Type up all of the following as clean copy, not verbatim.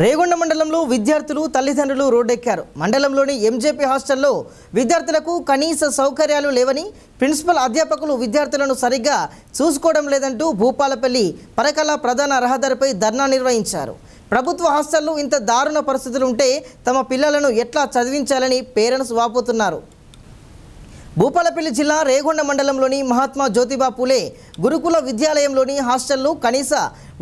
రేగొండ మండలంలో విద్యార్థులు తల్లిదండ్రులు రోడ్డెక్కారు. మండలంలోని ఎంజేపీ హాస్టల్లో విద్యార్థులకు కనీస సౌకర్యాలు లేవని, ప్రిన్సిపల్ అధ్యాపకులు విద్యార్థులను సరిగ్గా చూసుకోవడం లేదంటూ భూపాలపల్లి పరకాల ప్రధాన రహదారిపై ధర్నా నిర్వహించారు. ప్రభుత్వ హాస్టల్లో ఇంత దారుణ పరిస్థితులు ఉంటే తమ పిల్లలను ఎట్లా చదివించాలని పేరెంట్స్ వాపోతున్నారు. భూపాలపల్లి జిల్లా రేగొండ మండలంలోని మహాత్మా జ్యోతిబా పూలే గురుకుల విద్యాలయంలోని హాస్టల్లో కనీస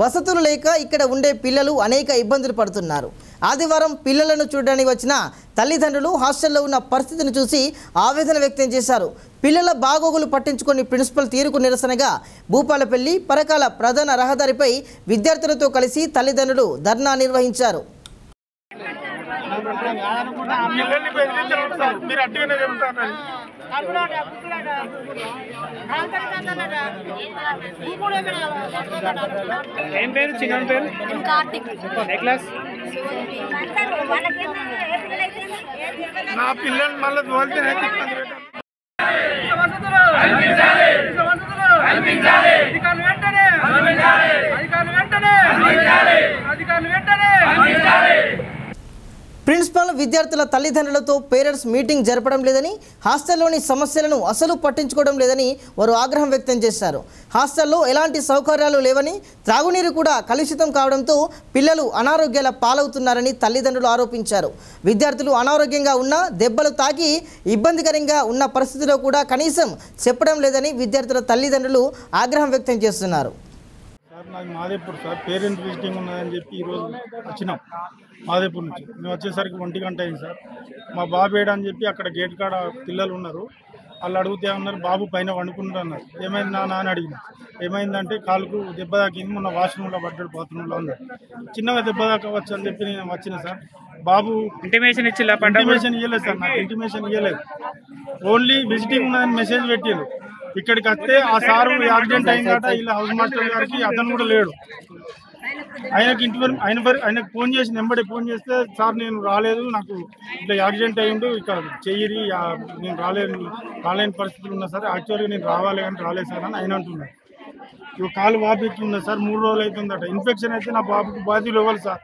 వసతులు లేక ఇక్కడ ఉండే పిల్లలు అనేక ఇబ్బందులు పడుతున్నారు. ఆదివారం పిల్లలను చూడడానికి వచ్చిన తల్లిదండ్రులు హాస్టల్లో ఉన్న పరిస్థితిని చూసి ఆవేదన వ్యక్తం చేశారు. పిల్లల బాగోగులు పట్టించుకొని ప్రిన్సిపల్ తీరుకు నిరసనగా భూపాలపల్లి పరకాల ప్రధాన రహదారిపై విద్యార్థులతో కలిసి తల్లిదండ్రులు ధర్నా నిర్వహించారు. నా పిల్లలు మళ్ళీ ప్రిన్సిపల్ విద్యార్థుల తల్లిదండ్రులతో పేరెంట్స్ మీటింగ్ జరపడం లేదని, హాస్టల్లోని సమస్యలను అసలు పట్టించుకోవడం లేదని వారు ఆగ్రహం వ్యక్తం చేశారు. హాస్టల్లో ఎలాంటి సౌకర్యాలు లేవని, త్రాగునీరు కూడా కలుషితం కావడంతో పిల్లలు అనారోగ్యాల పాలవుతున్నారని తల్లిదండ్రులు ఆరోపించారు. విద్యార్థులు అనారోగ్యంగా ఉన్నా, దెబ్బలు తాకి ఇబ్బందికరంగా ఉన్న పరిస్థితిలో కూడా కనీసం చెప్పడం లేదని విద్యార్థుల తల్లిదండ్రులు ఆగ్రహం వ్యక్తం చేస్తున్నారు. సార్, నాకు మాదేపూర్ సార్ పేరెంట్ విజిటింగ్ ఉన్నదని చెప్పి ఈరోజు వచ్చినాం. మాదేపూర్ నుంచి మేము వచ్చేసరికి 1 గంట అయింది సార్. మా బాబు ఏడని చెప్పి అక్కడ గేట్ కాడ పిల్లలు ఉన్నారు. వాళ్ళు అడిగితే ఉన్నారు, బాబు పైన వండుకుంటారు అన్నారు. ఏమైంది నాన్న అని అడిగిన. ఏమైందంటే కాలుకు దెబ్బ తాకింది, మొన్న వాష్రూమ్లో పడ్డాడు, బాత్రూంలో ఉన్నారు. చిన్నగా దెబ్బ తాకవచ్చు అని చెప్పి నేను వచ్చిన సార్. బాబు ఇంటిమేషన్ ఇవ్వలేదు సార్, నాకు ఇంటిమేషన్ ఇవ్వలేదు. ఓన్లీ విజిటింగ్ ఉన్నదని మెసేజ్ పెట్టారు. ఇక్కడికి వస్తే ఆ సారు యాక్సిడెంట్ అయిందట, ఇలా హౌస్ మాస్టర్ గారికి అతను కూడా లేడు. ఆయనకు ఫోన్ చేసి నెంబర్ ఫోన్ చేస్తే, సార్ నేను రాలేదు, నాకు ఇట్లా యాక్సిడెంట్ అయ్యిండు, ఇక్కడ చెయ్యి నేను రాలేని పరిస్థితులు ఉన్నా సార్, యాక్చువల్గా నేను రావాలి కానీ రాలేదు సార్ అని ఆయన అంటున్నాడు. ఇక కాలు బాబుకి ఉన్నది సార్, 3 రోజులు అవుతుందట. ఇన్ఫెక్షన్ అయితే నా బాబుకి బాధ్యులు ఇవ్వాలి సార్.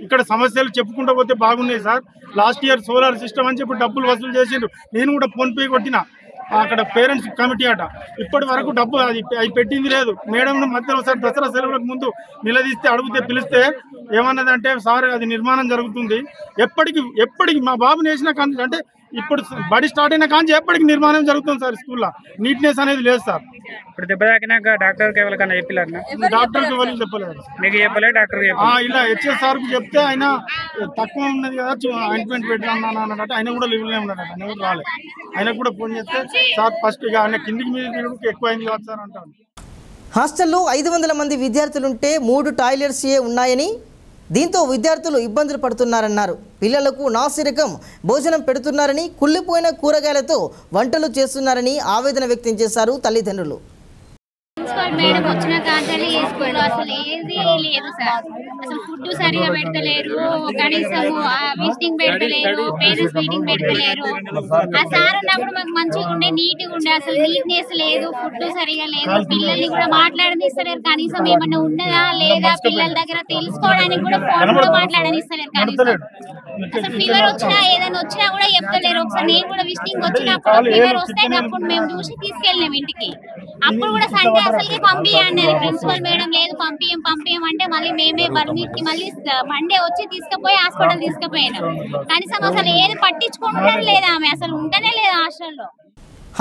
ఇక్కడ సమస్యలు చెప్పుకుంటూ పోతే బాగున్నాయి sir. Last year solar system అని చెప్పి డబ్బులు వసూలు చేసిండ్రు. నేను కూడా ఫోన్పే కొట్టిన. అక్కడ పేరెంట్స్ కమిటీ అట, ఇప్పటి వరకు డబ్బు అది పెట్టింది లేదు. మేడం మధ్యలో ఒకసారి దసరా సెలవులకు ముందు నిలదీస్తే అడిగితే పిలిస్తే ఏమన్నదంటే, సార్ అది నిర్మాణం జరుగుతుంది, ఎప్పటికి మా బాబుని వేసిన కానీ అంటే ఇప్పుడు బడి స్టార్ట్ అయిన కానీ ఎప్పటికి నిర్మాణం జరుగుతుంది సార్. స్కూల్లో నీట్నెస్ అనేది లేదు సార్. ఇప్పుడు దెబ్బ తాకినాక డాక్టర్కి ఎవరికైనా చెప్పలేరు? డాక్టర్కి ఎవరికి చెప్పలేదు. మీకు చెప్పలే? డాక్టర్ ఇలా హెచ్ఎస్ సార్కి చెప్తే ఆయన తక్కువ ఉన్నది కదా, ఆయింట్మెంట్ పెట్టాను అన్నట్టు ఆయన కూడా లీవ్లో ఉన్నాడు. ఆయన కూడా రాలేదు. ఆయనకు కూడా ఫోన్ చేస్తే, సార్ ఫస్ట్ ఇక ఆయన కిందికి మీద ఎక్కువ అయింది కాదు సార్ అంటాను. హాస్టల్లో 500 మంది విద్యార్థులుంటే 3 టాయిలెట్సే ఉన్నాయని, దీంతో విద్యార్థులు ఇబ్బందులు పడుతున్నారన్నారు. పిల్లలకు నాసిరకం భోజనం పెడుతున్నారని, కుళ్ళిపోయిన కూరగాయలతో వంటలు చేస్తున్నారని ఆవేదన వ్యక్తం చేశారు తల్లిదండ్రులు. ప్రిన్సిపల్ మేడం వచ్చిన కాంచెల్లి ఈ స్కూల్లో అసలు ఏది లేదు సార్. అసలు ఫుడ్ సరిగా పెడతలేరు, కనీసం విజిటింగ్ పెడతలేరు, పేరెంట్స్ మీటింగ్ పెడతలేరు. ఆ సార్ ఉన్నప్పుడు మాకు మంచిగా ఉండే, నీట్గా ఉండే. అసలు నీట్నెస్ లేదు, ఫుడ్ సరిగా లేదు, పిల్లల్ని కూడా మాట్లాడనిస్తలేరు. కనీసం ఏమన్నా ఉన్నదా లేదా పిల్లల దగ్గర తెలుసుకోవడానికి కూడా ఫోన్ కూడా మాట్లాడనిస్తలేరు. కనీసం అసలు ఫీవర్ వచ్చినా ఏదైనా వచ్చినా కూడా చెప్తలేరు. ఒకసారి నేను కూడా విజిటింగ్ వచ్చినప్పుడు ఫీవర్ వస్తే అప్పుడు మేము చూసి తీసుకెళ్ళినాం ఇంటికి. అప్పుడు కూడా సండే అసలుకి పంపియండి ప్రిన్సిపల్ మేడం లేదు, పంపియం అంటే మళ్ళీ మేమే బర్నీకి మళ్ళీ మండే వచ్చి తీసుకుపోయి హాస్పిటల్ తీసుకుపోయినాం. కనీసం అసలు ఏది పట్టించుకుంటారు లేదా, ఆమె అసలు ఉంటేనే లేదు హాస్టల్లో.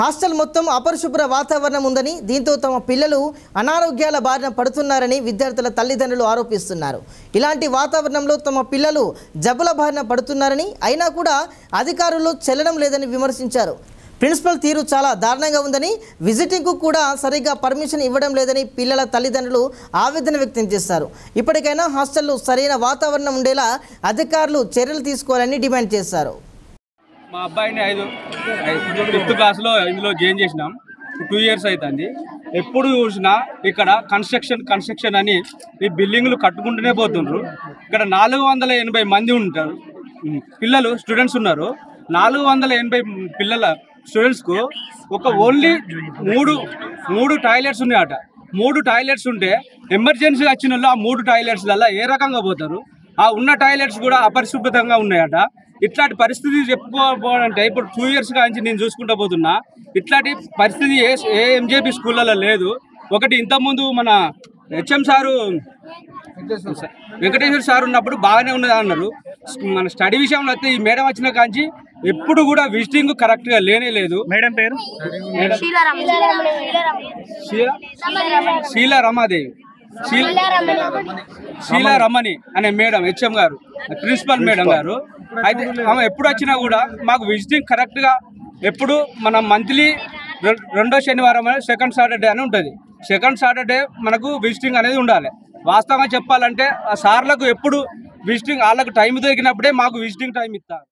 హాస్టల్ మొత్తం అపరిశుభ్ర వాతావరణం ఉందని, దీంతో తమ పిల్లలు అనారోగ్యాల బారిన పడుతున్నారని విద్యార్థుల తల్లిదండ్రులు ఆరోపిస్తున్నారు. ఇలాంటి వాతావరణంలో తమ పిల్లలు జబ్బుల బారిన పడుతున్నారని, అయినా కూడా అధికారులు చెల్లడం లేదని విమర్శించారు. ప్రిన్సిపల్ తీరు చాలా దారుణంగా ఉందని, విజిటింగ్కు కూడా సరిగ్గా పర్మిషన్ ఇవ్వడం లేదని పిల్లల తల్లిదండ్రులు ఆవేదన వ్యక్తం చేశారు. ఇప్పటికైనా హాస్టల్లో సరైన వాతావరణం ఉండేలా అధికారులు చర్యలు తీసుకోవాలని డిమాండ్ చేశారు. మా అబ్బాయిని 5th క్లాస్లో ఇందులో జాయిన్ చేసినాం. 2 years అవుతుంది. ఎప్పుడు చూసినా ఇక్కడ కన్స్ట్రక్షన్ అని ఈ బిల్డింగ్లు కట్టుకుంటూనే పోతుండ్రు. ఇక్కడ 480 మంది ఉంటారు పిల్లలు, స్టూడెంట్స్ ఉన్నారు. 480 స్టూడెంట్స్కు ఓన్లీ 3 టాయిలెట్స్ ఉన్నాయట. 3 టాయిలెట్స్ ఉంటే ఎమర్జెన్సీ వచ్చిన వాళ్ళు ఆ 3 టాయిలెట్స్లలో ఏ రకంగా పోతారు? ఆ ఉన్న టాయిలెట్స్ కూడా అపరిశుభ్రంగా ఉన్నాయట. ఇట్లాంటి పరిస్థితి చెప్పుకోవాలంటే ఇప్పుడు 2 years నుంచి నేను చూసుకుంటూ పోతున్నా. ఇట్లాంటి పరిస్థితి ఏ ఎంజేపీ స్కూళ్ళలో లేదు. ఒకటి ఇంతకుముందు మన హెచ్ఎం సారు వెంకటేశ్వర సార్ ఉన్నప్పుడు బాగానే ఉన్నది అన్నారు. మన స్టడీ విషయంలో అయితే ఈ మేడం వచ్చిన కాంచి ఎప్పుడు కూడా విజిటింగ్ కరెక్ట్గా లేనే లేదు. మేడం పేరు శీలా రమాదేవి, శీలా రమణి అనే మేడం హెచ్ఎం గారు, ప్రిన్సిపల్ మేడం గారు. అయితే ఆమె ఎప్పుడు వచ్చినా కూడా మాకు విజిటింగ్ కరెక్ట్గా ఎప్పుడు మన మంత్లీ 2వ శనివారం సెకండ్ సాటర్డే అని ఉంటుంది. సెకండ్ సాటర్డే మనకు విజిటింగ్ అనేది ఉండాలి. వాస్తవంగా చెప్పాలంటే ఆ సార్లకు ఎప్పుడు విజిటింగ్ వాళ్ళకు టైం దొరికినప్పుడే మాకు విజిటింగ్ టైం ఇస్తారు.